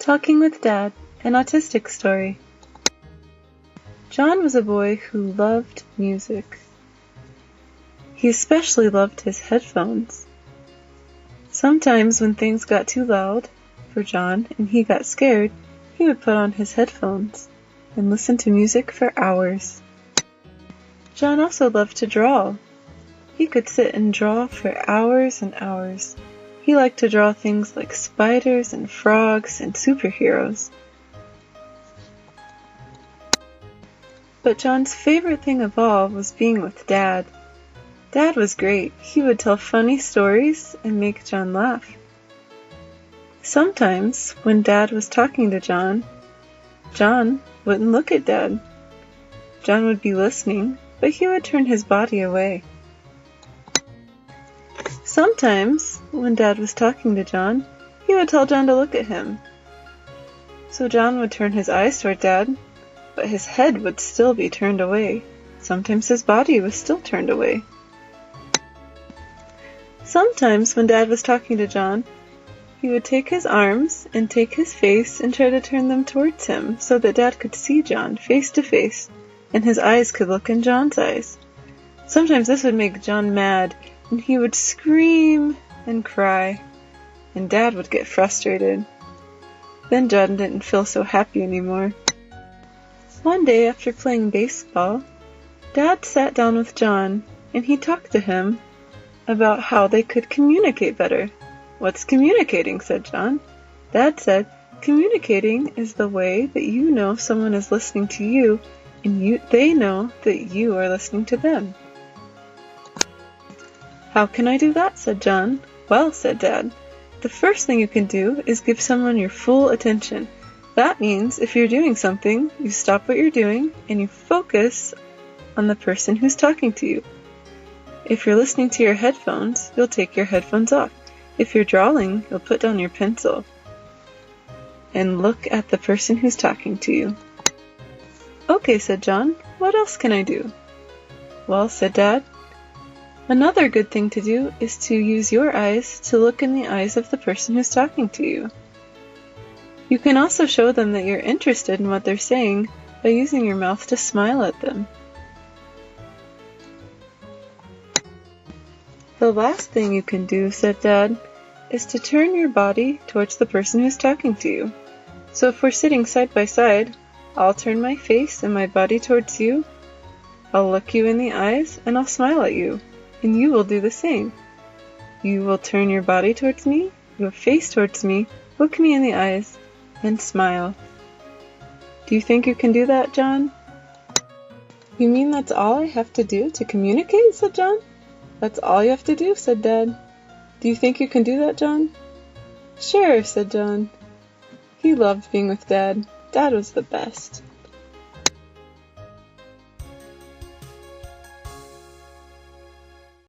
Talking with Dad, an autistic story. John was a boy who loved music. He especially loved his headphones. Sometimes when things got too loud for John and he got scared, he would put on his headphones and listen to music for hours. John also loved to draw. He could sit and draw for hours and hours. He liked to draw things like spiders and frogs and superheroes. But John's favorite thing of all was being with Dad. Dad was great. He would tell funny stories and make John laugh. Sometimes, when Dad was talking to John wouldn't look at Dad. John would be listening, but he would turn his body away. Sometimes, when Dad was talking to John, he would tell John to look at him. So John would turn his eyes toward Dad, but his head would still be turned away. Sometimes his body was still turned away. Sometimes, when Dad was talking to John, he would take his arms and take his face and try to turn them towards him so that Dad could see John face to face and his eyes could look in John's eyes. Sometimes this would make John mad and he would scream and cry, and Dad would get frustrated. Then John didn't feel so happy anymore. One day after playing baseball, Dad sat down with John and he talked to him about how they could communicate better. "What's communicating?" said John. Dad said, "Communicating is the way that you know someone is listening to you and they know that you are listening to them." "How can I do that?" said John. "Well," said Dad, "the first thing you can do is give someone your full attention. That means if you're doing something, you stop what you're doing and you focus on the person who's talking to you. If you're listening to your headphones, you'll take your headphones off. If you're drawing, you'll put down your pencil and look at the person who's talking to you." "Okay," said John, "what else can I do?" "Well," said Dad, "another good thing to do is to use your eyes to look in the eyes of the person who's talking to you. You can also show them that you're interested in what they're saying by using your mouth to smile at them." "The last thing you can do," said Dad, "is to turn your body towards the person who's talking to you. So if we're sitting side by side, I'll turn my face and my body towards you, I'll look you in the eyes, and I'll smile at you, and you will do the same. You will turn your body towards me, your face towards me, look me in the eyes, and smile. Do you think you can do that, John?" "You mean that's all I have to do to communicate?" said John. "That's all you have to do," said Dad. "Do you think you can do that, John?" "Sure," said John. He loved being with Dad. Dad was the best.